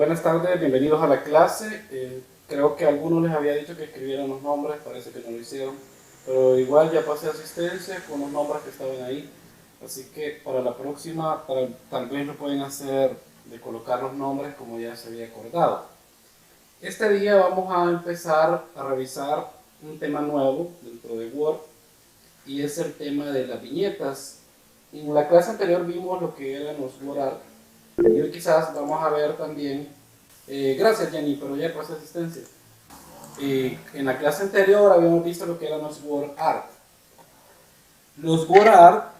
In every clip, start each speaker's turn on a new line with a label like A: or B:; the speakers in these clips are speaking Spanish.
A: Buenas tardes, bienvenidos a la clase. Creo que a algunos les había dicho que escribieran los nombres, parece que no lo hicieron, pero igual ya pasé asistencia con los nombres que estaban ahí, así que para la próxima tal vez lo pueden hacer de colocar los nombres como ya se había acordado. Este día vamos a empezar a revisar un tema nuevo dentro de Word y es el tema de las viñetas. En la clase anterior vimos lo que eran los WordArt y hoy quizás vamos a ver también, gracias Jenny, pero ya pasé asistencia. En la clase anterior habíamos visto lo que eran los WordArt. Los WordArt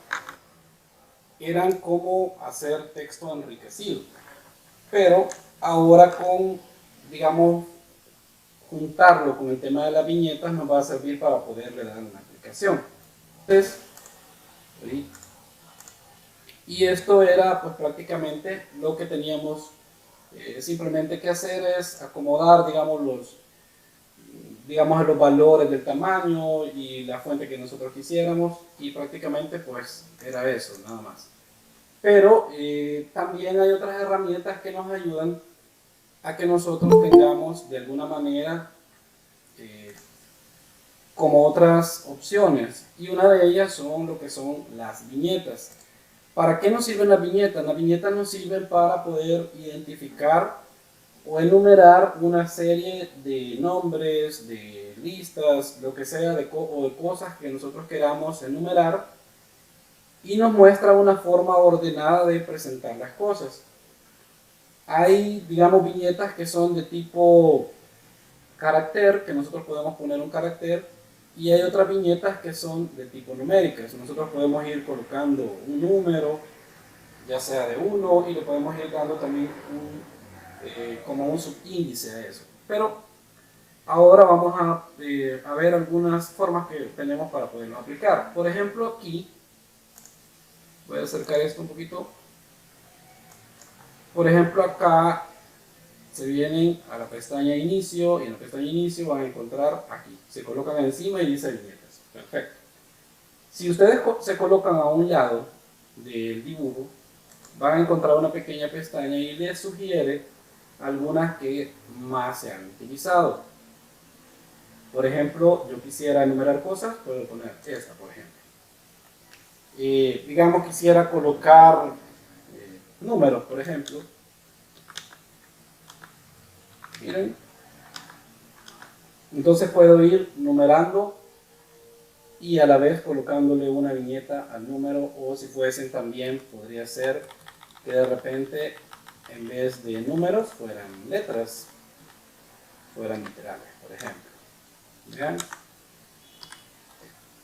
A: eran como hacer texto enriquecido, pero ahora digamos, juntarlo con el tema de las viñetas nos va a servir para poderle dar una aplicación. Entonces, y esto era pues prácticamente lo que teníamos simplemente que hacer es acomodar digamos los valores del tamaño y la fuente que nosotros quisiéramos y prácticamente pues era eso, nada más. Pero también hay otras herramientas que nos ayudan a que nosotros tengamos de alguna manera como otras opciones y una de ellas son lo que son las viñetas. ¿Para qué nos sirven las viñetas? Las viñetas nos sirven para poder identificar o enumerar una serie de nombres, de listas, lo que sea, o de cosas que nosotros queramos enumerar y nos muestra una forma ordenada de presentar las cosas. Hay, digamos, viñetas que son de tipo carácter, que nosotros podemos poner un carácter, y hay otras viñetas que son de tipo numéricas. Nosotros podemos ir colocando un número, ya sea de 1, y le podemos ir dando también como un subíndice a eso. Pero ahora vamos a ver algunas formas que tenemos para poderlo aplicar. Por ejemplo, aquí, voy a acercar esto un poquito. Por ejemplo, acá se vienen a la pestaña inicio y en la pestaña inicio van a encontrar aquí. Se colocan encima y dice viñetas. Perfecto. Si ustedes se colocan a un lado del dibujo, van a encontrar una pequeña pestaña y les sugiere algunas que más se han utilizado. Por ejemplo, yo quisiera enumerar cosas, puedo poner esta, por ejemplo. Digamos, quisiera colocar números, por ejemplo. Miren. Entonces puedo ir numerando y a la vez colocándole una viñeta al número, o si fuesen también, podría ser que de repente en vez de números fueran letras, fueran literales, por ejemplo. ¿Vean?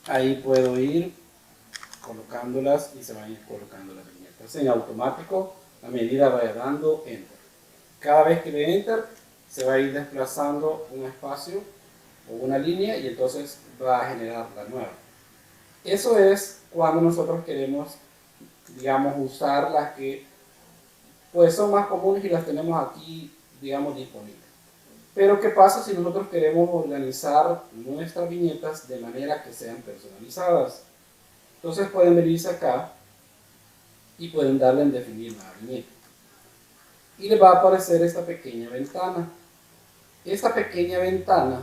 A: Ahí puedo ir colocándolas y se van a ir colocando las viñetas en automático a medida vaya dando enter. Cada vez que le enter se va a ir desplazando un espacio o una línea y entonces va a generar la nueva. Eso es cuando nosotros queremos, digamos, usar las que pues son más comunes y las tenemos aquí, digamos, disponibles. Pero ¿qué pasa si nosotros queremos organizar nuestras viñetas de manera que sean personalizadas? Entonces pueden venirse acá y pueden darle en definir la viñeta. Y les va a aparecer esta pequeña ventana. Esta pequeña ventana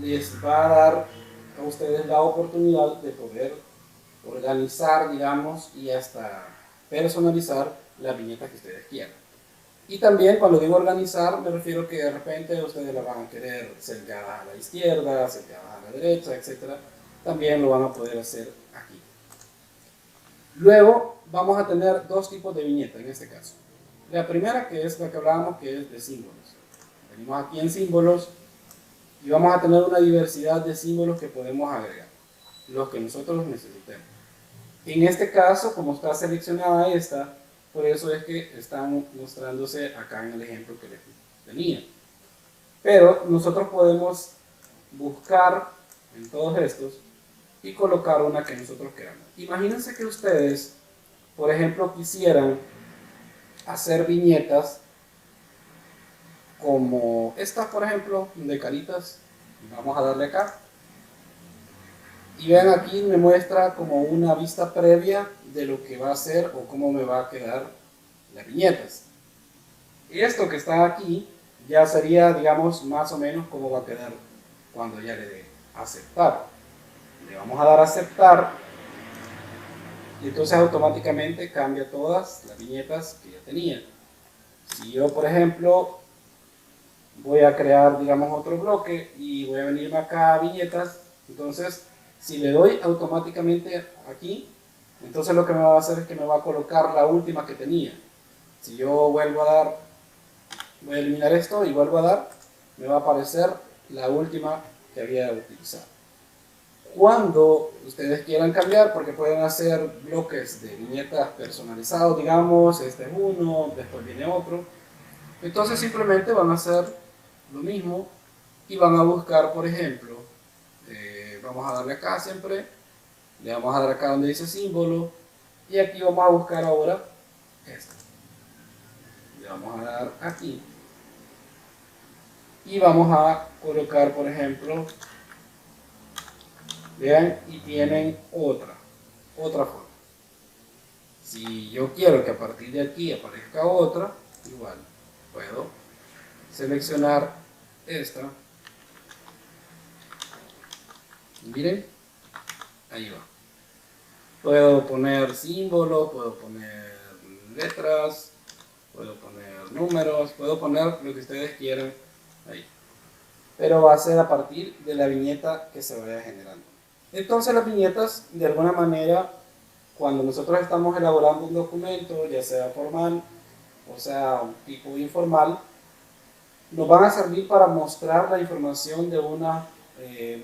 A: les va a dar a ustedes la oportunidad de poder organizar, digamos, y hasta personalizar las viñetas que ustedes quieran. Y también cuando digo organizar, me refiero que de repente ustedes la van a querer cercadas a la izquierda, cercadas a la derecha, etc. También lo van a poder hacer aquí. Luego vamos a tener dos tipos de viñeta en este caso. La primera, que es la que hablábamos, que es de símbolos. Venimos aquí en símbolos y vamos a tener una diversidad de símbolos que podemos agregar, los que nosotros necesitemos. En este caso, como está seleccionada esta, por eso es que están mostrándose acá en el ejemplo que les tenía. Pero nosotros podemos buscar en todos estos y colocar una que nosotros queramos. Imagínense que ustedes, por ejemplo, quisieran hacer viñetas como esta, por ejemplo, de caritas. Vamos a darle acá. Y vean, aquí me muestra como una vista previa de lo que va a ser o cómo me va a quedar las viñetas. Esto que está aquí ya sería, digamos, más o menos cómo va a quedar cuando ya le dé aceptar. Le vamos a dar a aceptar y entonces automáticamente cambia todas las viñetas que ya tenía. Si yo, por ejemplo, voy a crear, digamos, otro bloque y voy a venirme acá a viñetas, entonces si le doy automáticamente aquí, entonces lo que me va a hacer es que me va a colocar la última que tenía. Si yo vuelvo a dar, voy a eliminar esto y vuelvo a dar, me va a aparecer la última que había utilizado. Cuando ustedes quieran cambiar, porque pueden hacer bloques de viñetas personalizados, digamos, este es uno, después viene otro, entonces simplemente van a hacer lo mismo y van a buscar, por ejemplo, vamos a darle acá siempre, le vamos a dar acá donde dice símbolo y aquí vamos a buscar ahora esto. Le vamos a dar aquí y vamos a colocar, por ejemplo, vean, y tienen otra forma. Si yo quiero que a partir de aquí aparezca otra, igual puedo seleccionar esta. Miren, ahí va. Puedo poner símbolos, puedo poner letras, puedo poner números, puedo poner lo que ustedes quieran ahí. Pero va a ser a partir de la viñeta que se vaya generando. Entonces las viñetas, de alguna manera, cuando nosotros estamos elaborando un documento, ya sea formal o sea un tipo informal, nos van a servir para mostrar la información de una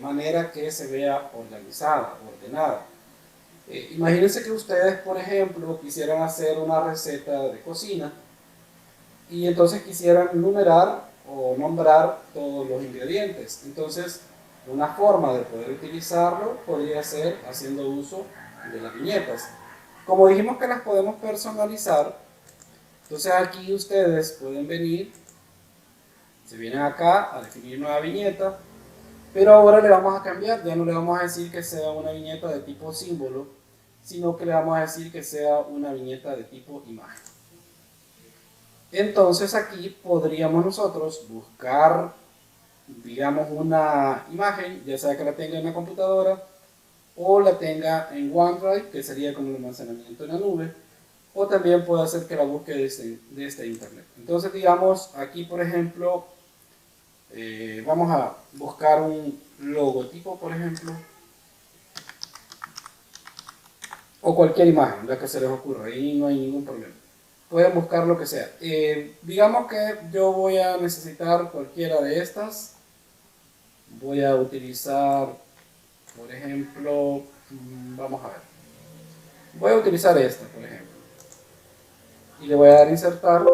A: manera que se vea organizada, ordenada. Imagínense que ustedes, por ejemplo, quisieran hacer una receta de cocina y entonces quisieran numerar o nombrar todos los ingredientes. Entonces, una forma de poder utilizarlo podría ser haciendo uso de las viñetas. Como dijimos que las podemos personalizar, entonces aquí ustedes pueden venir, se vienen acá a definir nueva viñeta, pero ahora le vamos a cambiar, ya no le vamos a decir que sea una viñeta de tipo símbolo, sino que le vamos a decir que sea una viñeta de tipo imagen. Entonces aquí podríamos nosotros buscar, digamos, una imagen, ya sea que la tenga en la computadora o la tenga en OneDrive, que sería como el almacenamiento en la nube, o también puede hacer que la busque desde internet. Entonces, digamos, aquí por ejemplo, vamos a buscar un logotipo, por ejemplo, o cualquier imagen, la que se les ocurra, ahí no hay ningún problema. Pueden buscar lo que sea. Digamos que yo voy a necesitar cualquiera de estas. Voy a utilizar, por ejemplo, vamos a ver. Voy a utilizar esta, por ejemplo. Y le voy a dar a insertar.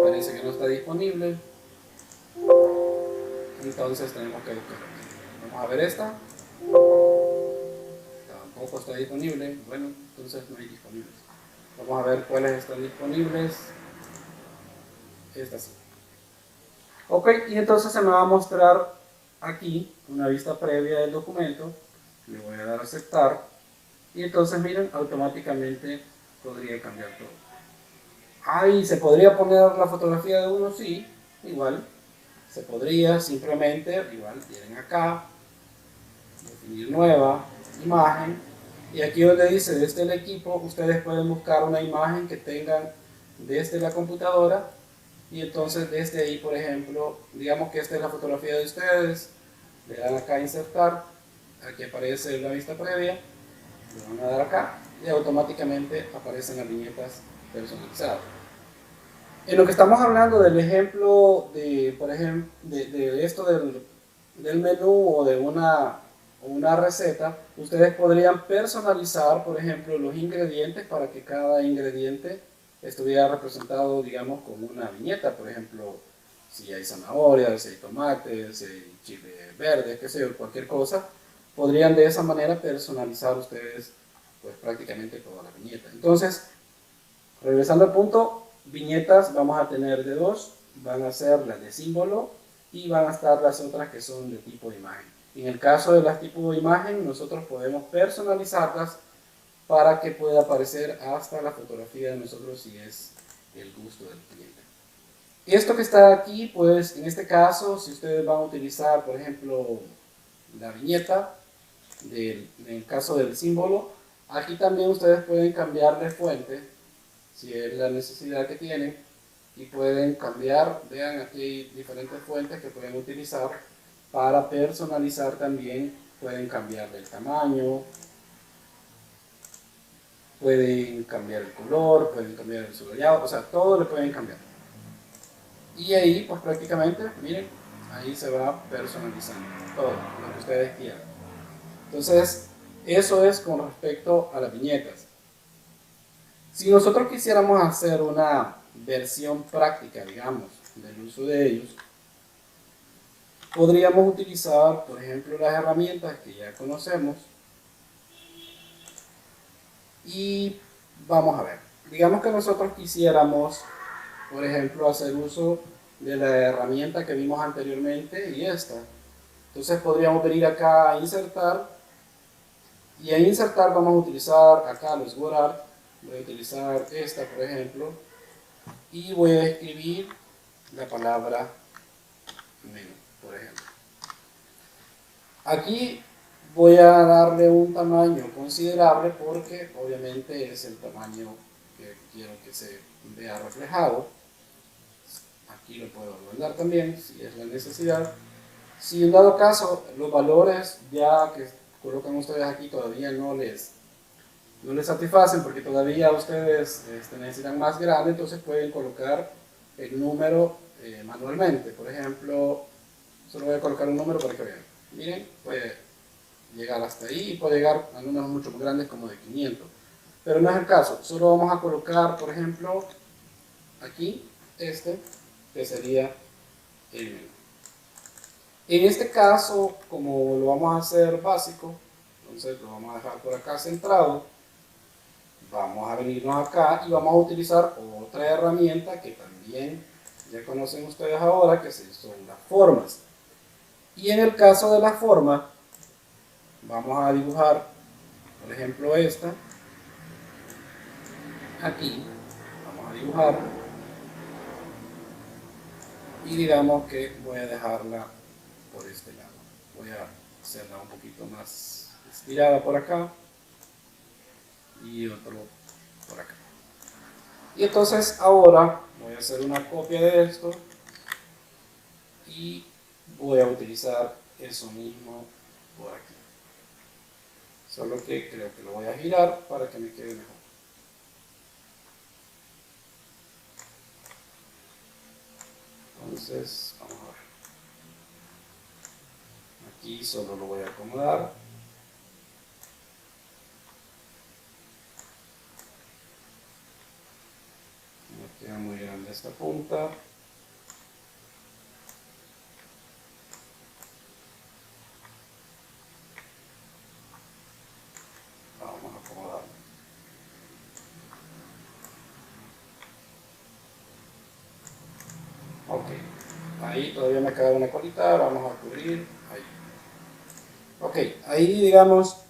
A: Parece que no está disponible. Entonces tenemos que buscar aquí. Vamos a ver esta. Tampoco está disponible. Bueno, entonces no hay disponibles. Vamos a ver cuáles están disponibles. Esta sí. Ok, y entonces se me va a mostrar aquí una vista previa del documento. Le voy a dar a aceptar. Y entonces miren, automáticamente podría cambiar todo. Ahí se podría poner la fotografía de uno, sí, igual. Se podría simplemente, igual, vienen acá, definir nueva imagen. Y aquí donde dice desde el equipo, ustedes pueden buscar una imagen que tengan desde la computadora. Y entonces desde ahí, por ejemplo, digamos que esta es la fotografía de ustedes, le dan acá a insertar, aquí aparece la vista previa, le van a dar acá y automáticamente aparecen las viñetas personalizadas. En lo que estamos hablando del ejemplo de, por ejemplo, de esto del menú o de una receta, ustedes podrían personalizar, por ejemplo, los ingredientes para que cada ingrediente estuviera representado, digamos, como una viñeta. Por ejemplo, si hay zanahorias, si hay tomates, si hay chile verde, qué sé yo, cualquier cosa, podrían de esa manera personalizar ustedes pues prácticamente toda la viñeta. Entonces, regresando al punto, viñetas vamos a tener de dos, van a ser las de símbolo y van a estar las otras que son de tipo de imagen. En el caso de las tipo de imagen, nosotros podemos personalizarlas para que pueda aparecer hasta la fotografía de nosotros si es el gusto del cliente. Esto que está aquí, pues en este caso, si ustedes van a utilizar, por ejemplo, la viñeta, en el caso del símbolo, aquí también ustedes pueden cambiar de fuente, si es la necesidad que tienen, y pueden cambiar, vean aquí hay diferentes fuentes que pueden utilizar para personalizar también, pueden cambiar el tamaño, pueden cambiar el color, pueden cambiar el subrayado, o sea, todo le pueden cambiar. Y ahí, pues prácticamente, miren, ahí se va personalizando todo lo que ustedes quieran. Entonces, eso es con respecto a las viñetas. Si nosotros quisiéramos hacer una versión práctica, digamos, del uso de ellos, podríamos utilizar, por ejemplo, las herramientas que ya conocemos. Y vamos a ver, digamos que nosotros quisiéramos, por ejemplo, hacer uso de la herramienta que vimos anteriormente y esta. Entonces podríamos venir acá a insertar, y en insertar vamos a utilizar acá los WordArt. Voy a utilizar esta, por ejemplo, y voy a escribir la palabra menú, por ejemplo. Aquí voy a darle un tamaño considerable porque obviamente es el tamaño que quiero que se vea reflejado. Aquí lo puedo agrandar también si es la necesidad. Si en dado caso los valores ya que colocan ustedes aquí todavía no les satisfacen porque todavía ustedes necesitan más grande, entonces pueden colocar el número manualmente. Por ejemplo, solo voy a colocar un número para que vean. Miren, puede llegar hasta ahí y puede llegar a números mucho más grandes como de 500. Pero no es el caso, solo vamos a colocar, por ejemplo, aquí, que sería el menú. En este caso, como lo vamos a hacer básico, entonces lo vamos a dejar por acá centrado. Vamos a venirnos acá y vamos a utilizar otra herramienta que también ya conocen ustedes ahora, que son las formas. Y en el caso de la forma, vamos a dibujar, por ejemplo, esta. Aquí, vamos a dibujar. Y digamos que voy a dejarla por este lado. Voy a hacerla un poquito más estirada por acá. Y otro por acá. Y entonces ahora voy a hacer una copia de esto y voy a utilizar eso mismo por aquí. Solo que creo que lo voy a girar para que me quede mejor. Entonces, vamos a ver. Aquí solo lo voy a acomodar. Me queda muy grande esta punta. Vamos a acomodar. Ok, ahí todavía me queda una colita, vamos a cubrir, ahí. Ok, ahí digamos,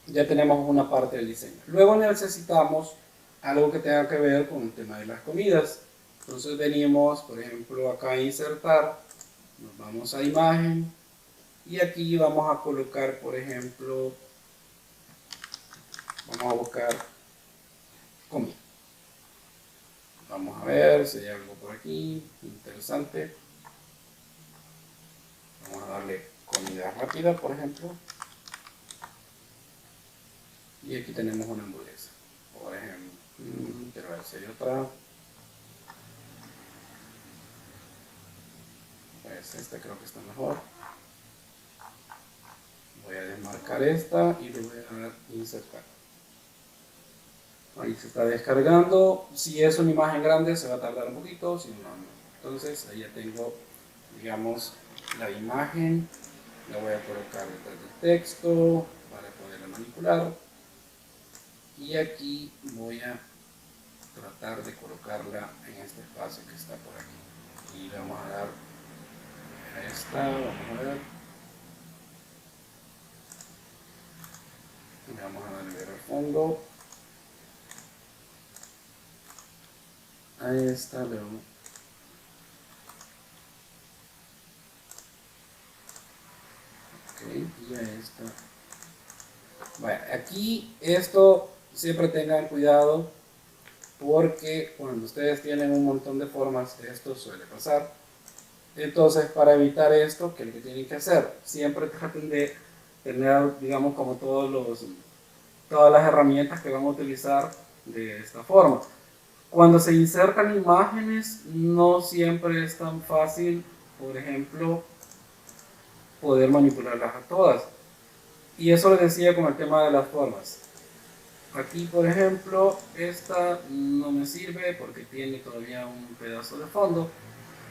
A: ya tenemos una parte del diseño. Luego necesitamos algo que tenga que ver con el tema de las comidas. Entonces venimos, por ejemplo, acá a insertar, nos vamos a imagen, y aquí vamos a colocar, por ejemplo, vamos a buscar comida. Vamos a ver si hay algo por aquí interesante. Vamos a darle comida rápida, por ejemplo. Y aquí tenemos una hamburguesa. Por ejemplo, quiero ver si hay otra. Pues esta creo que está mejor. Voy a desmarcar esta y le voy a dar insertar. Ahí se está descargando. Si es una imagen grande se va a tardar un poquito, si no, no. Entonces ahí ya tengo, digamos, la imagen. La voy a colocar detrás del texto para poderla manipular. Y aquí voy a tratar de colocarla en este espacio que está por aquí. Y le vamos a dar a esta, vamos a ver. Le vamos a dar ver al fondo. a esta le vamos. Ok, y a esta. Bueno, aquí esto siempre tengan cuidado porque cuando ustedes tienen un montón de formas esto suele pasar. Entonces, para evitar esto, ¿qué es lo que tienen que hacer? Siempre traten de tener, digamos, como todas las herramientas que van a utilizar de esta forma. Cuando se insertan imágenes, no siempre es tan fácil, por ejemplo, poder manipularlas a todas. Y eso les decía con el tema de las formas. Aquí, por ejemplo, esta no me sirve porque tiene todavía un pedazo de fondo.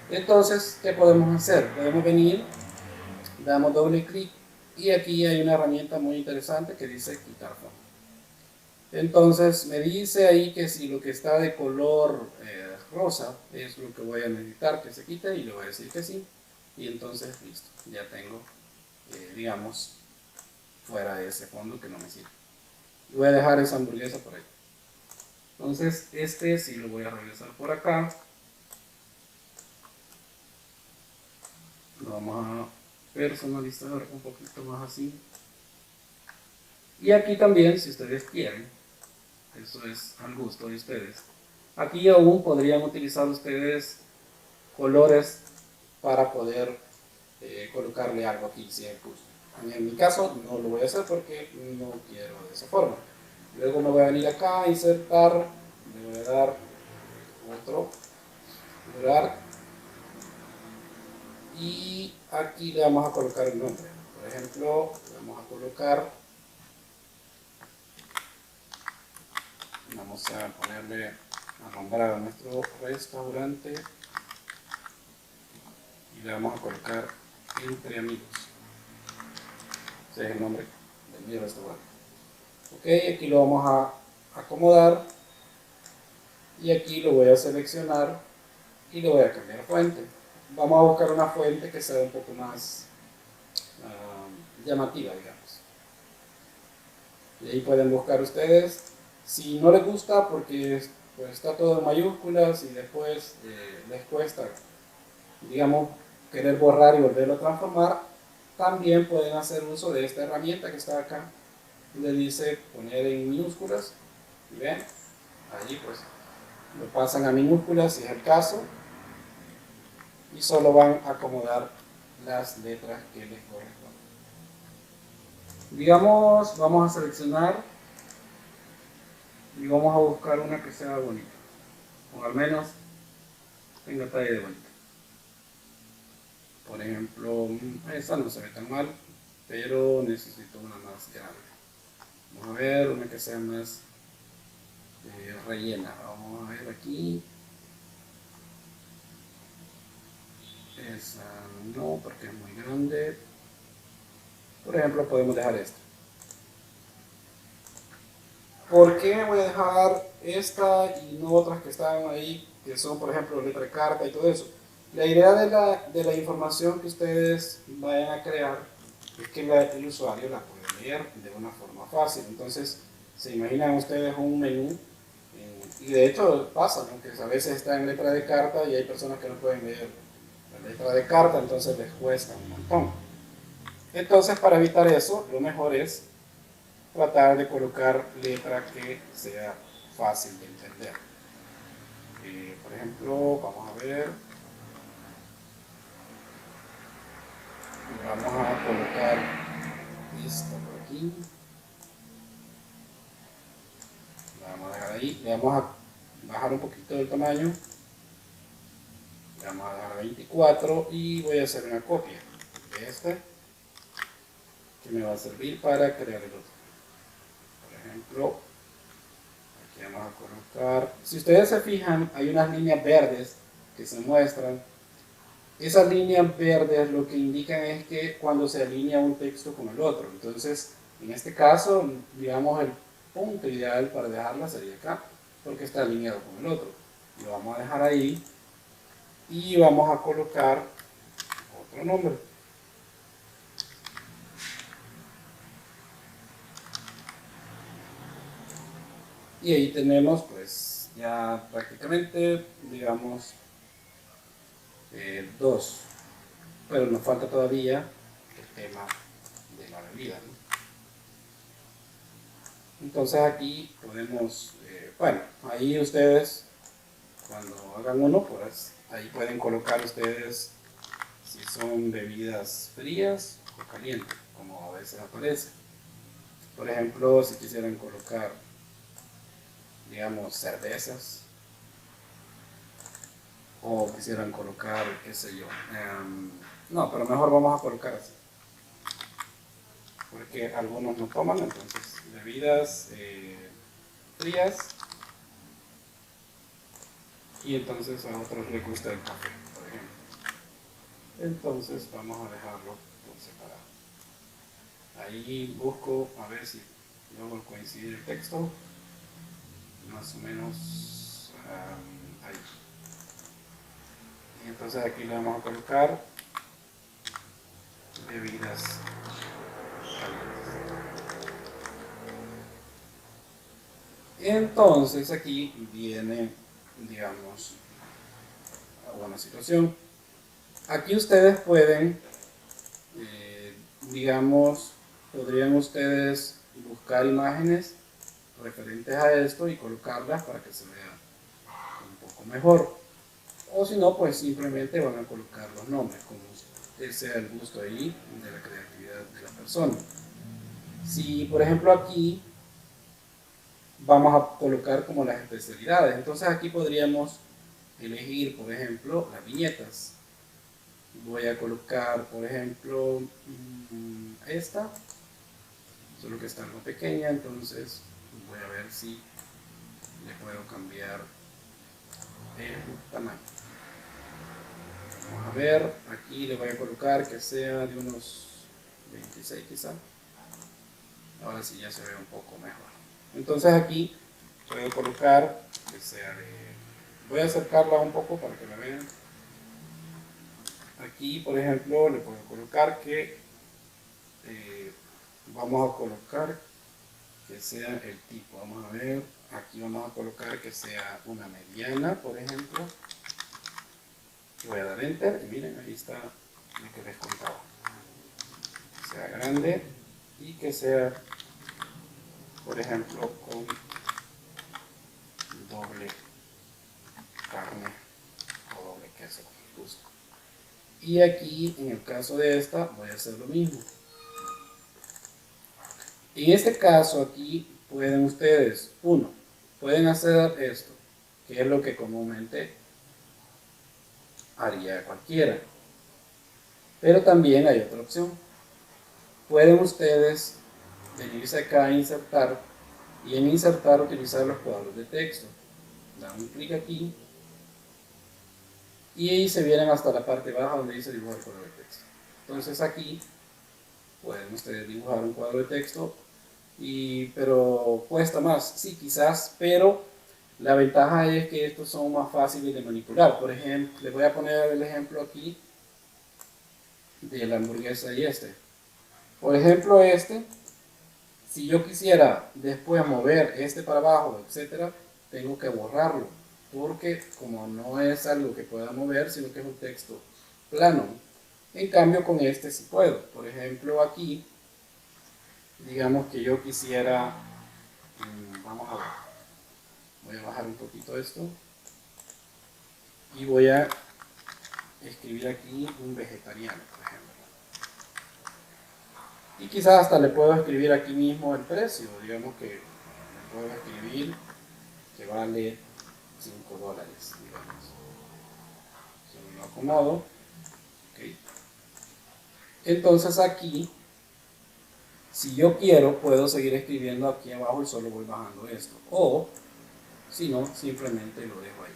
A: Entonces, ¿qué podemos hacer? Podemos venir, damos doble clic y aquí hay una herramienta muy interesante que dice quitar fondo. Entonces me dice ahí que si lo que está de color rosa es lo que voy a necesitar que se quite y le voy a decir que sí. Y entonces listo, ya tengo, digamos, fuera de ese fondo que no me sirve. Y voy a dejar esa hamburguesa por ahí. Entonces este sí lo voy a regresar por acá. Lo vamos a personalizar un poquito más así. Y aquí también, si ustedes quieren, eso es al gusto de ustedes. Aquí aún podrían utilizar ustedes colores para poder colocarle algo aquí si es gusto. En mi caso no lo voy a hacer porque no quiero de esa forma. Luego me voy a venir acá a insertar, le voy a dar otro lugar y aquí le vamos a colocar el nombre. Por ejemplo, vamos a colocar, vamos a ponerle a nombrar a nuestro restaurante y le vamos a colocar entre amigos. Ese es el nombre de mi restaurante. Ok, aquí lo vamos a acomodar y aquí lo voy a seleccionar y le voy a cambiar fuente. Vamos a buscar una fuente que sea un poco más llamativa, digamos. Y ahí pueden buscar ustedes. Si no les gusta porque pues, está todo en mayúsculas y después les cuesta, digamos, querer borrar y volverlo a transformar, también pueden hacer uso de esta herramienta que está acá. Le dice poner en minúsculas. Y ven, allí pues lo pasan a minúsculas si es el caso. Y solo van a acomodar las letras que les corresponden. Digamos, vamos a seleccionar y vamos a buscar una que sea bonita, o al menos tenga talla de bonita. Por ejemplo, esta no se ve tan mal, pero necesito una más grande. Vamos a ver una que sea más rellena. Vamos a ver aquí. Esa no, porque es muy grande. Por ejemplo, podemos dejar esta. ¿Por qué voy a dejar esta y no otras que están ahí, que son, por ejemplo, letra de carta y todo eso? La idea de la información que ustedes vayan a crear es que el usuario la pueda leer de una forma fácil. Entonces, se imaginan ustedes un menú, y de hecho pasa, ¿no? Que a veces está en letra de carta y hay personas que no pueden leer la letra de carta, entonces les cuesta un montón. Entonces, para evitar eso, lo mejor es tratar de colocar letra que sea fácil de entender. Por ejemplo, vamos a ver, vamos a colocar esto por aquí, la vamos a dejar ahí, le vamos a bajar un poquito el tamaño, le vamos a dejar a 24 y voy a hacer una copia de este que me va a servir para crear el otro. Por ejemplo, aquí vamos a colocar, si ustedes se fijan, hay unas líneas verdes que se muestran. Esas líneas verdes lo que indican es que cuando se alinea un texto con el otro. Entonces, en este caso, digamos, el punto ideal para dejarla sería acá, porque está alineado con el otro. Lo vamos a dejar ahí y vamos a colocar otro nombre. Y ahí tenemos, pues, ya prácticamente, digamos, 2, pero nos falta todavía el tema de la bebida, ¿no? Entonces aquí podemos, bueno, ahí ustedes cuando hagan uno, pues ahí pueden colocar ustedes si son bebidas frías o calientes, como a veces aparece. Por ejemplo, si quisieran colocar, digamos, cervezas, o quisieran colocar, qué sé yo, no, pero mejor vamos a colocar así, porque algunos no toman, entonces bebidas frías, y entonces a otros les gusta el café, por ejemplo. Entonces vamos a dejarlo por separado. Ahí busco a ver si logro coincidir el texto, más o menos ahí. Y entonces aquí le vamos a colocar bebidas calientes. Entonces aquí viene, digamos, una situación. Aquí ustedes pueden, digamos, podrían ustedes buscar imágenes referentes a esto y colocarlas para que se vea un poco mejor. O si no, pues simplemente van a colocar los nombres, como sea el gusto ahí de la creatividad de la persona. Si, por ejemplo, aquí vamos a colocar como las especialidades, entonces aquí podríamos elegir, por ejemplo, las viñetas. Voy a colocar, por ejemplo, esta, solo que está algo pequeña, entonces voy a ver si le puedo cambiar el tamaño. Vamos a ver, aquí le voy a colocar que sea de unos 26 quizá. Ahora sí ya se ve un poco mejor. Entonces aquí puedo colocar que sea de... Voy a acercarla un poco para que la vean. Aquí, por ejemplo, le puedo colocar que vamos a colocar que sea el tipo. Vamos a ver, aquí vamos a colocar que sea una mediana, por ejemplo. Voy a dar enter y miren, ahí está lo que les contaba. Que sea grande y que sea, por ejemplo, con doble carne o doble queso. Justo. Y aquí, en el caso de esta, voy a hacer lo mismo. En este caso aquí pueden ustedes, pueden hacer esto, que es lo que comúnmente haría cualquiera. Pero también hay otra opción. Pueden ustedes venirse acá a insertar y en insertar utilizar los cuadros de texto. Dan un clic aquí y ahí se vienen hasta la parte baja donde dice dibujar cuadro de texto. Entonces aquí pueden ustedes dibujar un cuadro de texto, pero cuesta más, sí quizás, pero la ventaja es que estos son más fáciles de manipular. Por ejemplo, les voy a poner el ejemplo aquí de la hamburguesa y este. Por ejemplo, si yo quisiera después mover este para abajo, etcétera, tengo que borrarlo, porque como no es algo que pueda mover, sino que es un texto plano. En cambio, con este sí puedo. Por ejemplo, aquí, digamos que yo quisiera, vamos a ver, voy a bajar un poquito esto y voy a escribir aquí un vegetariano, por ejemplo. Y quizás hasta le puedo escribir aquí mismo el precio, digamos que le puedo escribir que vale $5, digamos. Solo lo acomodo. Okay. Entonces aquí, si yo quiero, puedo seguir escribiendo aquí abajo y solo voy bajando esto. O, si no, simplemente lo dejo ahí.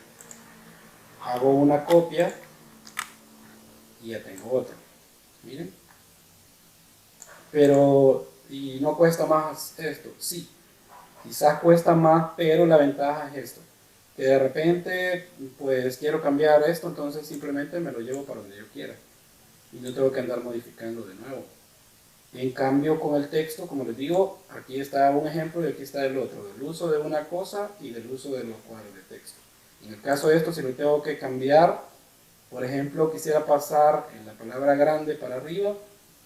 A: Hago una copia y ya tengo otra. Miren. Pero, ¿y no cuesta más esto? Sí, quizás cuesta más, pero la ventaja es esto. Que de repente, pues quiero cambiar esto, entonces simplemente me lo llevo para donde yo quiera. Y no tengo que andar modificando de nuevo. En cambio, con el texto, como les digo, aquí está un ejemplo y aquí está el otro, del uso de una cosa y del uso de los cuadros de texto. En el caso de esto, si lo tengo que cambiar, por ejemplo, quisiera pasar en la palabra grande para arriba,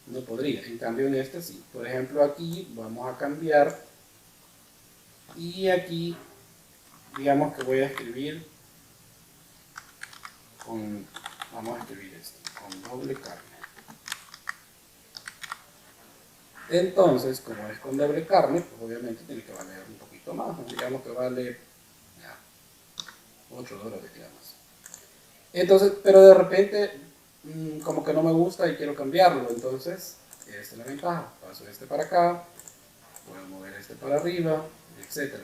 A: no podría. En cambio, en este sí. Por ejemplo, aquí vamos a cambiar y aquí, digamos que voy a escribir con, vamos a escribir esto, con doble carne. Entonces, como es con doble carne, pues obviamente tiene que valer un poquito más, ¿no? Digamos que vale ya, $8, digamos. Entonces, pero de repente, como que no me gusta y quiero cambiarlo, entonces, esta es la ventaja. Paso este para acá, puedo mover este para arriba, etcétera.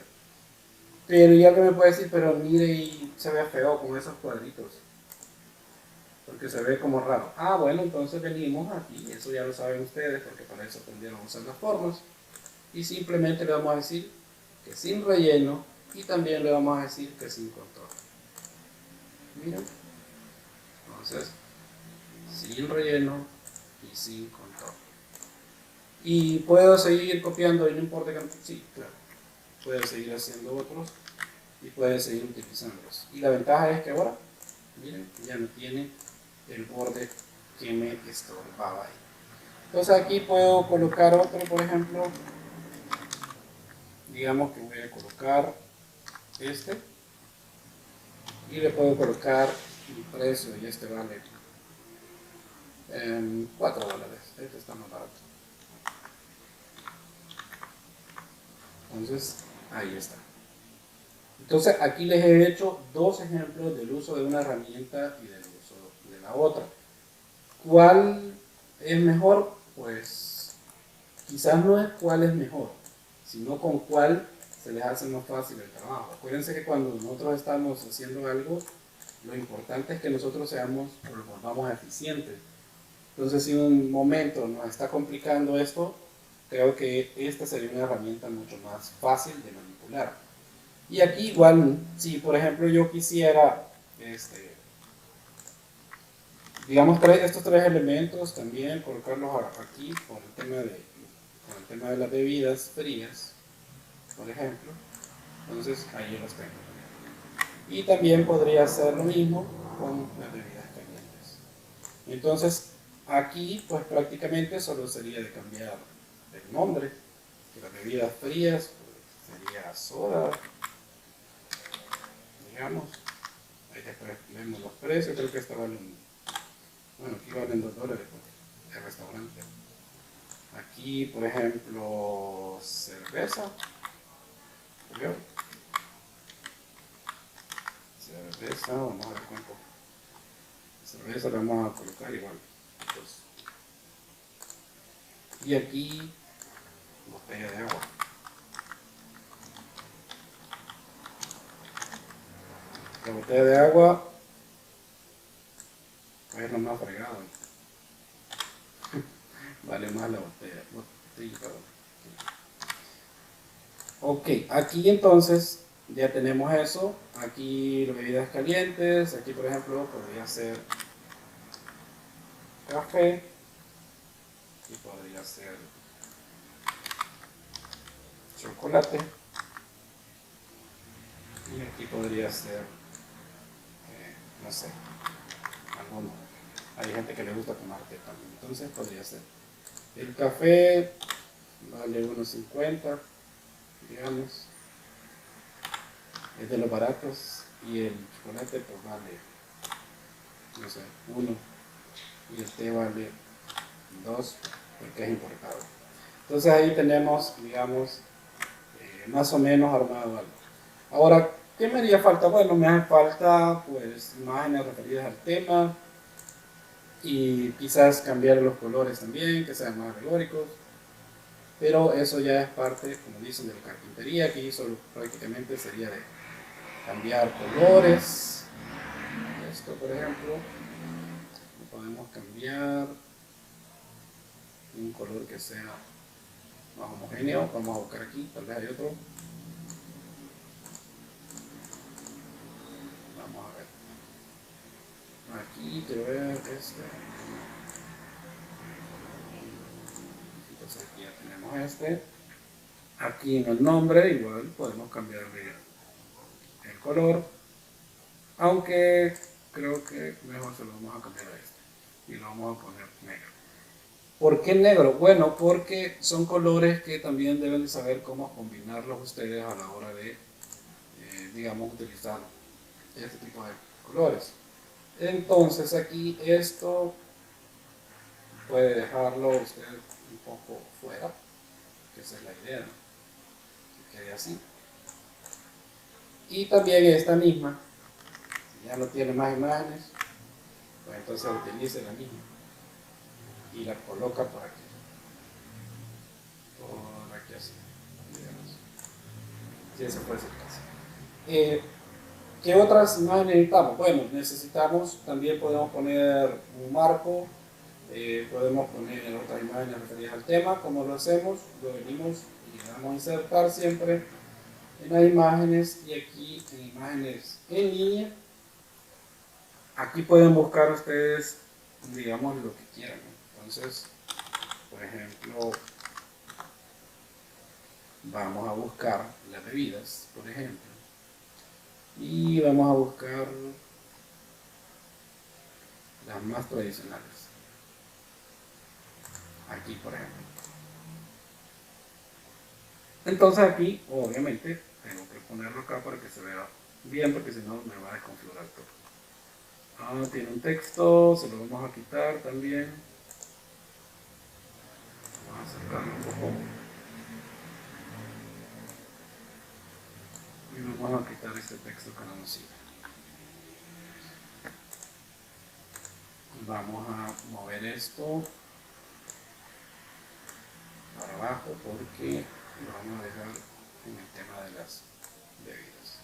A: Pero ya que me puede decir, pero mire y se ve feo con esos cuadritos, porque se ve como raro. Ah, bueno, entonces venimos aquí, eso ya lo saben ustedes, porque para eso aprendieron a usar las formas. Y simplemente le vamos a decir que sin relleno y también le vamos a decir que sin control. Miren, entonces sin relleno y sin control. Y puedo seguir copiando y no importa que... Sí, claro. Puedes seguir haciendo otros y puedes seguir utilizándolos. Y la ventaja es que ahora, miren, ya no tiene el borde que me estorbaba ahí. Entonces aquí puedo colocar otro, por ejemplo, digamos que voy a colocar este y le puedo colocar el precio y este vale $4. Este está más barato. Entonces, ahí está. Entonces, aquí les he hecho dos ejemplos del uso de una herramienta y del uso de la otra. ¿Cuál es mejor? Pues quizás no es cuál es mejor, sino con cuál se les hace más fácil el trabajo. Acuérdense que cuando nosotros estamos haciendo algo, lo importante es que nosotros seamos o lo volvamos eficientes. Entonces, si en un momento nos está complicando esto, creo que esta sería una herramienta mucho más fácil de manipular. Y aquí igual, si por ejemplo yo quisiera, digamos, estos tres elementos también, colocarlos aquí por con el tema de las bebidas frías, por ejemplo, entonces ahí los tengo. Y también podría hacer lo mismo con las bebidas calientes. Entonces, aquí pues prácticamente solo sería de cambiar el nombre, que las bebidas frías pues, sería soda, digamos. Ahí después vemos los precios, creo que esta vale bueno, aquí valen $2 el restaurante. Aquí, por ejemplo, cerveza, ¿vio? Cerveza, vamos a ver cuánto. Cerveza la vamos a colocar igual. Pues. Y aquí, botella de agua. La botella de agua es lo más fregado. Vale más la botella, perdón. Ok, aquí entonces ya tenemos eso. Aquí las bebidas calientes. Aquí, por ejemplo, podría ser café. Aquí podría ser chocolate. Y aquí podría ser, no sé, alguno. Hay gente que le gusta tomar té también. Entonces podría ser. El café vale $1.50, digamos. Es de los baratos. Y el chocolate pues vale, no sé, 1. Y el té vale 2 porque es importado. Entonces ahí tenemos, digamos, más o menos armado algo. Ahora, ¿qué me haría falta? Bueno, me hace falta pues imágenes referidas al tema y quizás cambiar los colores también, que sean más alegóricos. Pero eso ya es parte, como dicen, de la carpintería, que hizo prácticamente sería de cambiar colores. Esto, por ejemplo, lo podemos cambiar un color que sea más homogéneo. Vamos a buscar aquí, tal vez hay otro. Vamos a ver. Aquí quiero ver este. Entonces aquí ya tenemos este. Aquí en el nombre igual podemos cambiarle el color, aunque creo que mejor se lo vamos a cambiar a este y lo vamos a poner negro. ¿Por qué negro? Bueno, porque son colores que también deben de saber cómo combinarlos ustedes a la hora de, digamos, utilizar este tipo de colores. Entonces aquí esto puede dejarlo usted un poco fuera, que esa es la idea, ¿no? Que quede así. Y también esta misma, si ya no tiene más imágenes, pues entonces utilice la misma y la coloca por aquí. Por aquí así, digamos. Si ese fuese el caso. ¿Qué otras imágenes necesitamos? Bueno, necesitamos, también podemos poner un marco, podemos poner otras imágenes referidas al tema. Como lo hacemos, lo venimos y le damos a insertar siempre en las imágenes, y aquí en imágenes en línea, aquí pueden buscar ustedes, digamos, lo que quieran, ¿no? Entonces, por ejemplo, vamos a buscar las bebidas, por ejemplo, y vamos a buscar las más tradicionales. Aquí, por ejemplo. Entonces aquí, obviamente, tengo que ponerlo acá para que se vea bien, porque si no me va a desconfigurar todo. Ah, tiene un texto, se lo vamos a quitar también. Vamos a acercarlo un poco. Y vamos a quitar este texto que no nos sirve. Vamos a mover esto para abajo porque lo vamos a dejar en el tema de las bebidas.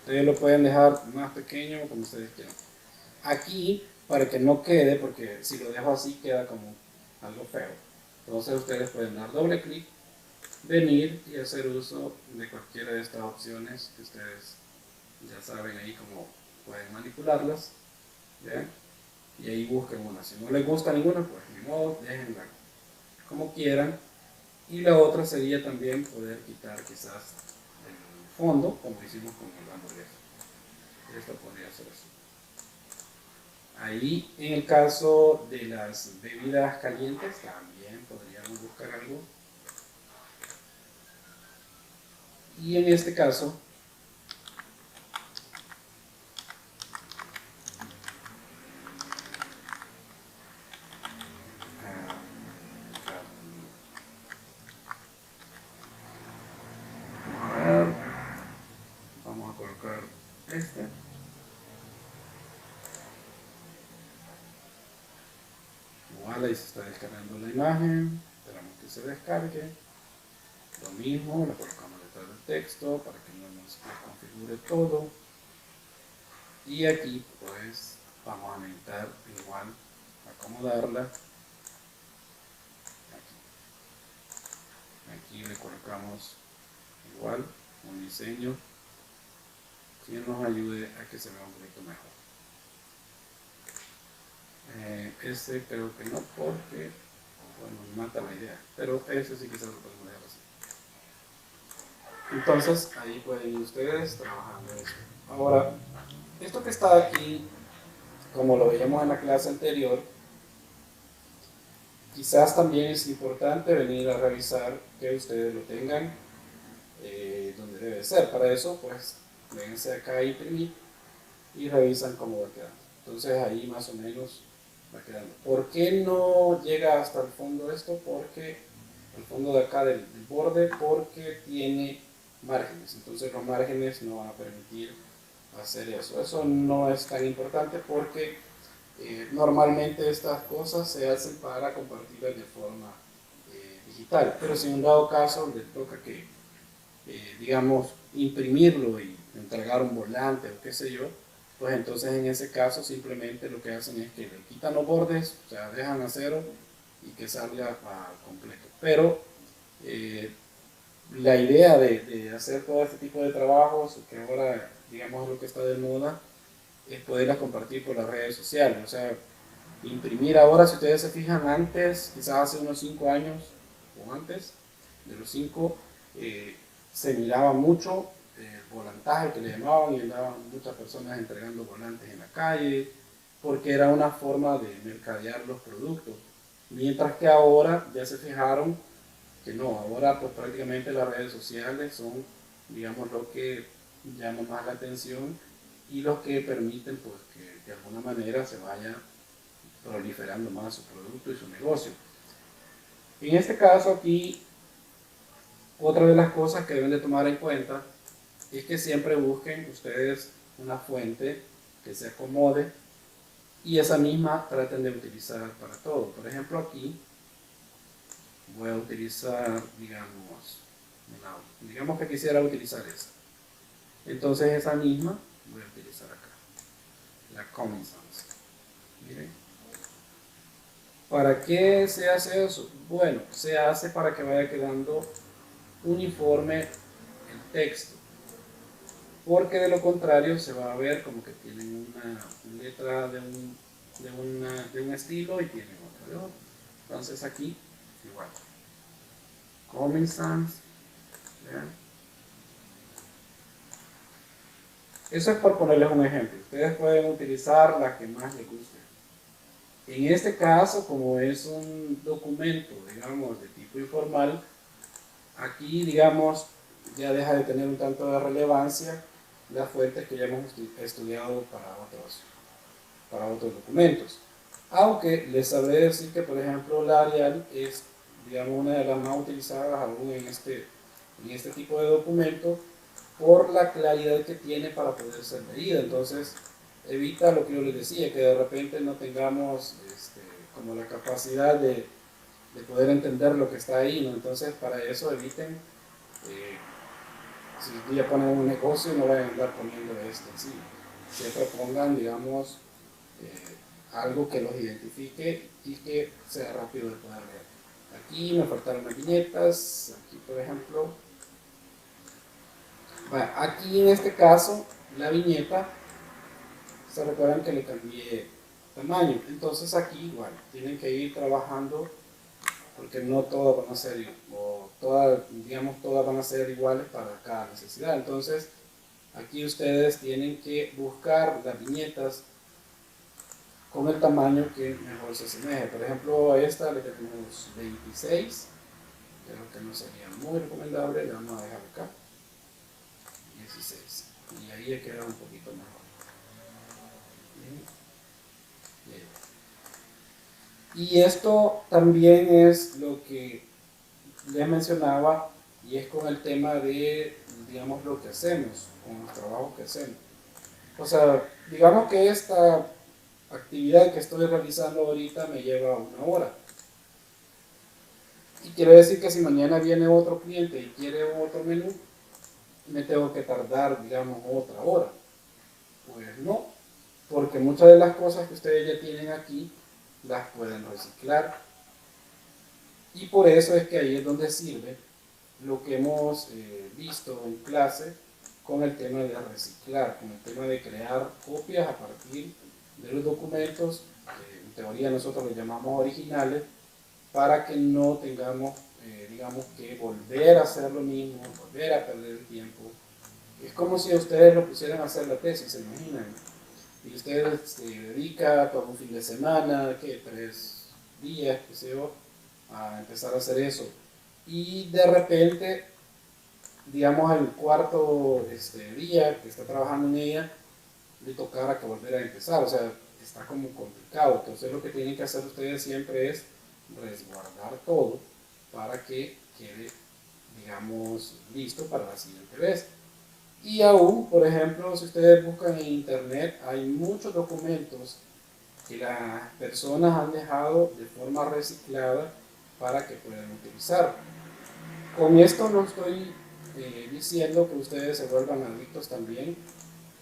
A: Ustedes lo pueden dejar más pequeño como ustedes quieran. Aquí, para que no quede, porque si lo dejo así queda como algo feo, entonces ustedes pueden dar doble clic, venir y hacer uso de cualquiera de estas opciones que ustedes ya saben ahí cómo pueden manipularlas, ¿ya? Y ahí busquen una. Si no les gusta ninguna, pues ni modo, déjenla como quieran. Y la otra sería también poder quitar quizás el fondo, como hicimos con el hamburguesa. Esto podría ser así. Ahí, en el caso de las bebidas calientes, también podríamos buscar algo. Y en este caso, a ver, vamos a colocar este. Igual ahí se está descargando la imagen, esperamos que se descargue. Lo mismo, lo colocamos detrás del texto para que no nos configure todo. Y aquí pues vamos a necesitar igual acomodarla. Aquí le colocamos igual un diseño que nos ayude a que se vea un poquito mejor. Este creo que no, porque bueno, mata la idea, pero ese sí que se lo podemos dejar así. Entonces ahí pueden ir ustedes trabajando eso. Ahora, esto que está aquí, como lo veíamos en la clase anterior, quizás también es importante venir a revisar que ustedes lo tengan donde debe ser. Para eso, pues, vénganse acá a imprimir y revisan cómo va quedando. Entonces ahí más o menos va quedando. ¿Por qué no llega hasta el fondo esto? Porque el fondo de acá del borde, porque tiene márgenes. Entonces los márgenes no van a permitir hacer eso. Eso no es tan importante porque normalmente estas cosas se hacen para compartirlas de forma digital. Pero si en un dado caso les toca que, digamos, imprimirlo y entregar un volante o qué sé yo, pues entonces en ese caso simplemente lo que hacen es que le quitan los bordes, o sea, dejan a cero y que salga completo. Pero la idea de hacer todo este tipo de trabajos, que ahora digamos lo que está de moda, es poderlas compartir por las redes sociales. O sea, Imprimir ahora, si ustedes se fijan, antes, quizás hace unos 5 años o antes de los 5, se miraba mucho el volantaje que le llamaban y andaban muchas personas entregando volantes en la calle porque era una forma de mercadear los productos. Mientras que ahora ya se fijaron que no, ahora pues prácticamente las redes sociales son, digamos, lo que llama más la atención y lo que permiten pues que de alguna manera se vaya proliferando más su producto y su negocio. En este caso aquí, otra de las cosas que deben de tomar en cuenta es que siempre busquen ustedes una fuente que se acomode y esa misma traten de utilizar para todo. Por ejemplo aquí voy a utilizar, digamos que quisiera utilizar esa. Entonces esa misma voy a utilizar acá, la Comic Sans. Miren. ¿Para qué se hace eso? Bueno, se hace para que vaya quedando uniforme el texto, porque de lo contrario se va a ver como que tienen una letra de un estilo y tienen otra de otro. Entonces aquí igual, Comic Sans, ¿vean? Eso es por ponerles un ejemplo. Ustedes pueden utilizar la que más les guste. En este caso, como es un documento, digamos, de tipo informal, aquí, digamos, ya deja de tener un tanto de relevancia las fuentes que ya hemos estudiado para otros documentos. Aunque les sabré decir que, por ejemplo, la Arial es, digamos, una de las más utilizadas aún en este tipo de documento por la claridad que tiene para poder ser leída. Entonces, evita lo que yo les decía, que de repente no tengamos como la capacidad de poder entender lo que está ahí, ¿no? Entonces, para eso eviten, si un día ponen un negocio, no vayan a andar poniendo esto en sí. Siempre pongan, digamos, algo que los identifique y que sea rápido de poder leer. Aquí me faltaron las viñetas, aquí por ejemplo. Bueno, aquí en este caso, la viñeta, se recuerdan que le cambié tamaño. Entonces aquí igual, tienen que ir trabajando porque no todas van a ser, o todas, digamos, todas van a ser iguales para cada necesidad. Entonces, aquí ustedes tienen que buscar las viñetas con el tamaño que mejor se asemeje. Por ejemplo, a esta le tenemos 26, creo que no sería muy recomendable, le vamos a dejar acá 16, y ahí ya queda un poquito mejor. Bien. Y esto también es lo que les mencionaba, y es con el tema de, digamos, lo que hacemos, con los trabajos que hacemos. O sea, digamos que esta actividad que estoy realizando ahorita me lleva 1 hora. Y quiere decir que si mañana viene otro cliente y quiere otro menú, me tengo que tardar, digamos, otra hora. Pues no, porque muchas de las cosas que ustedes ya tienen aquí las pueden reciclar. Y por eso es que ahí es donde sirve lo que hemos visto en clase con el tema de reciclar, con el tema de crear copias a partir de los documentos, que en teoría nosotros los llamamos originales, para que no tengamos, digamos, que volver a hacer lo mismo, volver a perder el tiempo. Es como si ustedes lo pusieran a hacer la tesis, ¿se imaginan? Y usted se dedica todo un fin de semana, ¿qué? 3 días, qué sé yo, a empezar a hacer eso. Y de repente, digamos, el cuarto día que está trabajando en ella, le tocara que volver a empezar. O sea, está como complicado. Entonces lo que tienen que hacer ustedes siempre es resguardar todo para que quede, digamos, listo para la siguiente vez. Y aún, por ejemplo, si ustedes buscan en internet, hay muchos documentos que las personas han dejado de forma reciclada para que puedan utilizar. Con esto no estoy diciendo que ustedes se vuelvan adictos también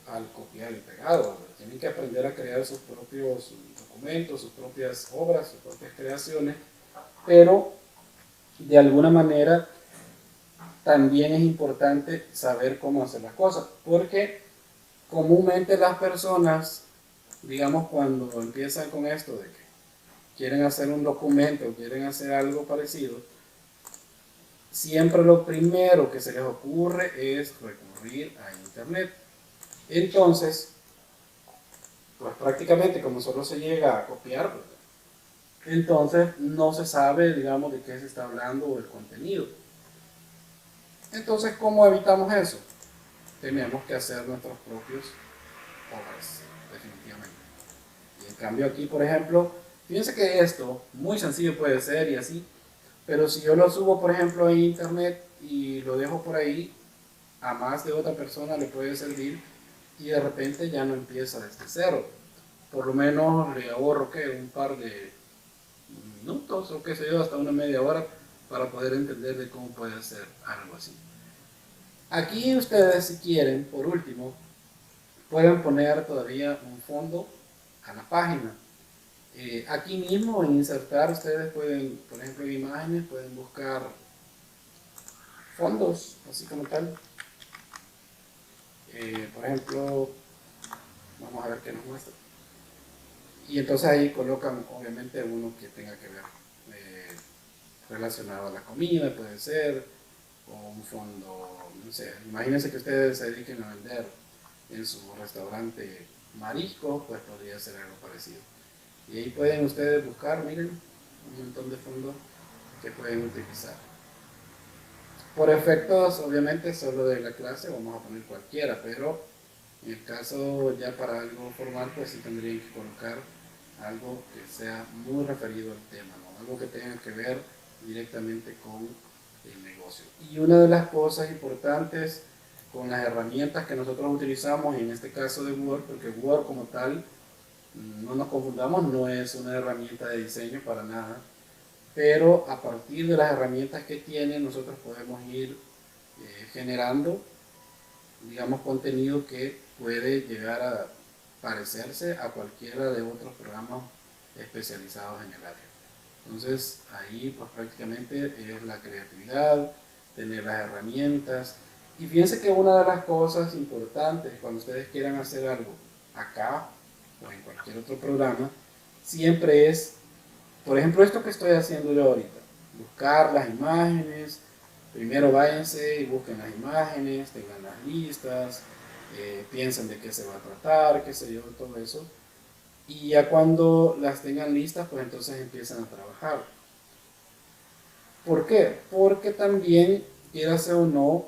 A: al copiar y pegado. Tienen que aprender a crear sus propios documentos, sus propias obras, sus propias creaciones, pero de alguna manera también es importante saber cómo hacer las cosas, porque comúnmente las personas, digamos, cuando empiezan con esto de que quieren hacer un documento o quieren hacer algo parecido, siempre lo primero que se les ocurre es recurrir a internet. Entonces, pues prácticamente como solo se llega a copiar, pues, entonces no se sabe, digamos, de qué se está hablando o el contenido. Entonces, ¿cómo evitamos eso? Tenemos que hacer nuestros propios obras, definitivamente. Y en cambio aquí, por ejemplo, fíjense que esto, muy sencillo puede ser y así, pero si yo lo subo, por ejemplo, en internet y lo dejo por ahí, a más de otra persona le puede servir y de repente ya no empieza desde cero. Por lo menos le ahorro que un par de minutos o qué sé yo, hasta una media hora para poder entender de cómo puede hacer algo así. Aquí ustedes, si quieren, por último, pueden poner todavía un fondo a la página. Aquí mismo en insertar ustedes pueden, por ejemplo, en imágenes, pueden buscar fondos, así como tal. Por ejemplo, vamos a ver qué nos muestra. Y entonces ahí colocan obviamente uno que tenga que ver relacionado a la comida, puede ser, o un fondo, no sé, imagínense que ustedes se dediquen a vender en su restaurante marisco, pues podría ser algo parecido. Y ahí pueden ustedes buscar, miren, un montón de fondos que pueden utilizar. Por efectos, obviamente, solo de la clase vamos a poner cualquiera, pero en el caso ya para algo formal, pues sí tendrían que colocar algo que sea muy referido al tema, ¿no? Algo que tenga que ver directamente con el negocio. Y una de las cosas importantes con las herramientas que nosotros utilizamos, en este caso de Word, porque Word como tal, no nos confundamos, no es una herramienta de diseño para nada, pero a partir de las herramientas que tiene, nosotros podemos ir generando, digamos, contenido que puede llegar a parecerse a cualquiera de otros programas especializados en el área. Entonces ahí pues prácticamente es la creatividad, tener las herramientas. Y fíjense que una de las cosas importantes cuando ustedes quieran hacer algo acá o en cualquier otro programa, siempre es, por ejemplo, esto que estoy haciendo yo ahorita, buscar las imágenes. Primero váyanse y busquen las imágenes, tengan las listas, piensen de qué se va a tratar, qué sé yo, todo eso. Y ya cuando las tengan listas, pues entonces empiezan a trabajar. ¿Por qué? Porque también, quieras o no,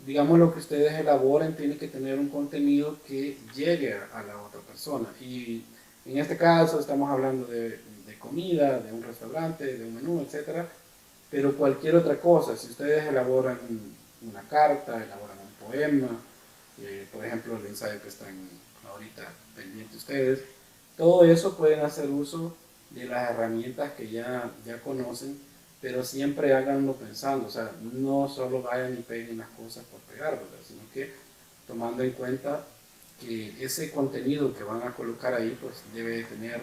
A: digamos lo que ustedes elaboren tiene que tener un contenido que llegue a la otra persona. Y en este caso estamos hablando de comida, de un restaurante, de un menú, etcétera. Pero cualquier otra cosa, si ustedes elaboran una carta, elaboran un poema, por ejemplo el ensayo que están ahorita pendientes ustedes, todo eso pueden hacer uso de las herramientas que ya conocen, pero siempre háganlo pensando, o sea, no solo vayan y peguen las cosas por pegar, ¿verdad? Sino que tomando en cuenta que ese contenido que van a colocar ahí, pues debe tener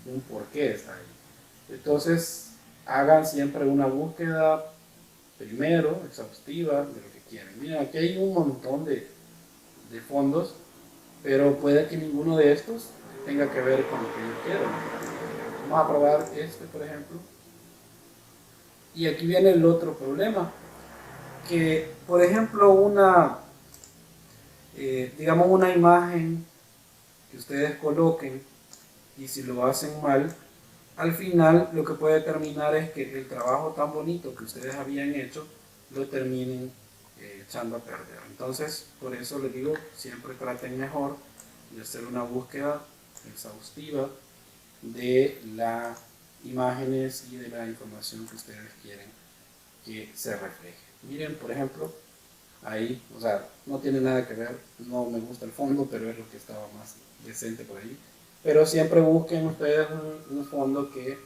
A: un porqué está ahí. Entonces, hagan siempre una búsqueda primero, exhaustiva, de lo que quieren. Miren, aquí hay un montón de fondos, pero puede que ninguno de estos tenga que ver con lo que yo quiero. Vamos a probar este, por ejemplo. Y aquí viene el otro problema, que, por ejemplo, digamos una imagen que ustedes coloquen, y si lo hacen mal, al final lo que puede terminar es que el trabajo tan bonito que ustedes habían hecho lo terminen echando a perder. Entonces, por eso les digo, siempre traten mejor de hacer una búsqueda exhaustiva de las imágenes y de la información que ustedes quieren que se refleje. Miren, por ejemplo, ahí, o sea, no tiene nada que ver, no me gusta el fondo, pero es lo que estaba más decente por ahí. Pero siempre busquen ustedes un fondo que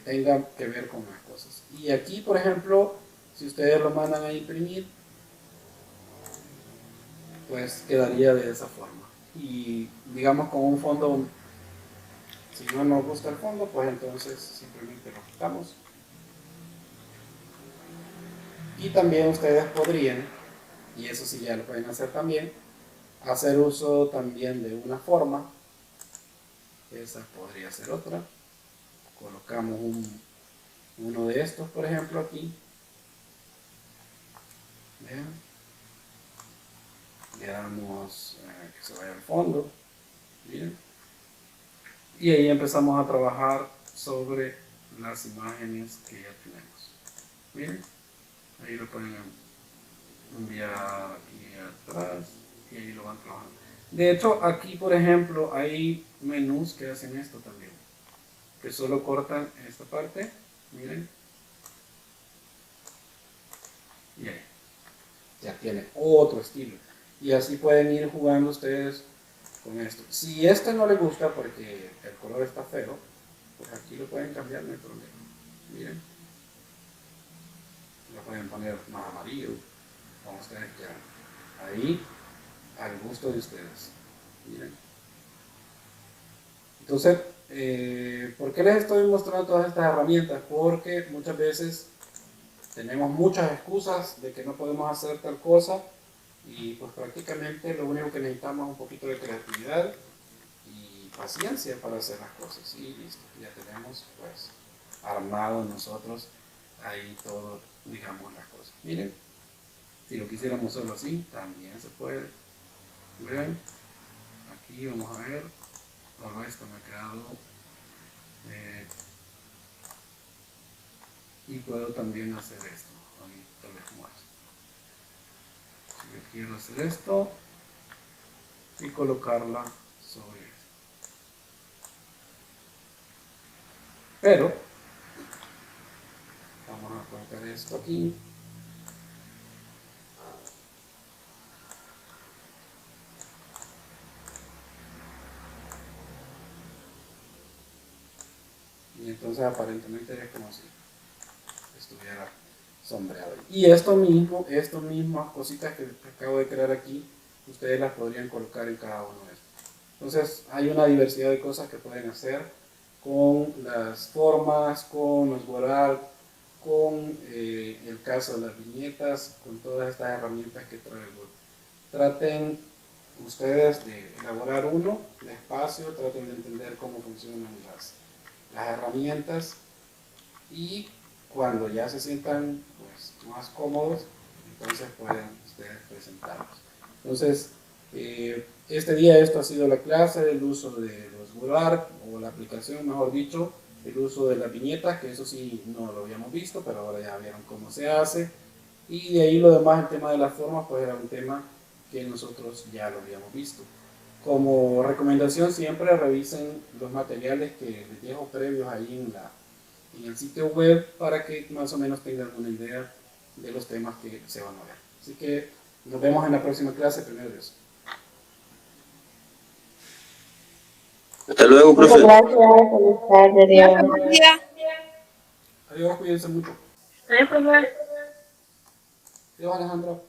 A: tenga que ver con las cosas. Y aquí, por ejemplo, si ustedes lo mandan a imprimir, pues quedaría de esa forma. Y digamos con un fondo, si no nos gusta el fondo, pues entonces simplemente lo quitamos. Y también ustedes podrían, y eso sí ya lo pueden hacer también, hacer uso también de una forma. Esa podría ser otra. colocamos uno de estos, por ejemplo, aquí. Vean. Le damos que se vaya al fondo. Miren. Y ahí empezamos a trabajar sobre las imágenes que ya tenemos. Miren. Ahí lo pueden enviar aquí atrás y ahí lo van trabajando. De hecho, aquí, por ejemplo, hay menús que hacen esto también. Que solo cortan esta parte. Miren. Y ahí. Ya tiene otro estilo. Y así pueden ir jugando ustedes con esto. Si este no les gusta porque el color está feo, pues aquí lo pueden cambiar, no hay problema. Miren. Lo pueden poner más amarillo, como ustedes quieran. Ahí, al gusto de ustedes. Miren. Entonces, ¿por qué les estoy mostrando todas estas herramientas? Porque muchas veces tenemos muchas excusas de que no podemos hacer tal cosa y pues prácticamente lo único que necesitamos es un poquito de creatividad y paciencia para hacer las cosas. Y listo, ya tenemos pues armado nosotros ahí todo, digamos, las cosas. Miren, si lo quisiéramos solo así, también se puede. Ven, aquí vamos a ver, todo esto me ha quedado y puedo también hacer esto, ahí tal vez como esto. Si yo quiero hacer esto y colocarla sobre esto. Pero vamos a colocar esto aquí. Y entonces aparentemente es como si estuviera sombreado. Y esto mismas cositas que acabo de crear aquí, ustedes las podrían colocar en cada uno de estos. Entonces hay una diversidad de cosas que pueden hacer con las formas, con los borrar, con el caso de las viñetas, con todas estas herramientas que trae el Word. Traten ustedes de elaborar uno despacio, traten de entender cómo funcionan las herramientas y cuando ya se sientan pues, más cómodos, entonces pueden ustedes presentarlos. Entonces, este día esto ha sido la clase, el uso de los WordArt, o la aplicación, mejor dicho, el uso de las viñetas, que eso sí no lo habíamos visto, pero ahora ya vieron cómo se hace. Y de ahí lo demás, el tema de las formas, pues era un tema que nosotros ya lo habíamos visto. Como recomendación, siempre revisen los materiales que les dejo previos ahí en el sitio web para que más o menos tengan una idea de los temas que se van a ver. Así que nos vemos en la próxima clase. Primero Dios.
B: Hasta luego, profe.
C: Muchas gracias. Buenas tardes,
D: Gracias.
A: Adiós, cuídense mucho.
D: Adiós, profe.
A: Adiós, Alejandro.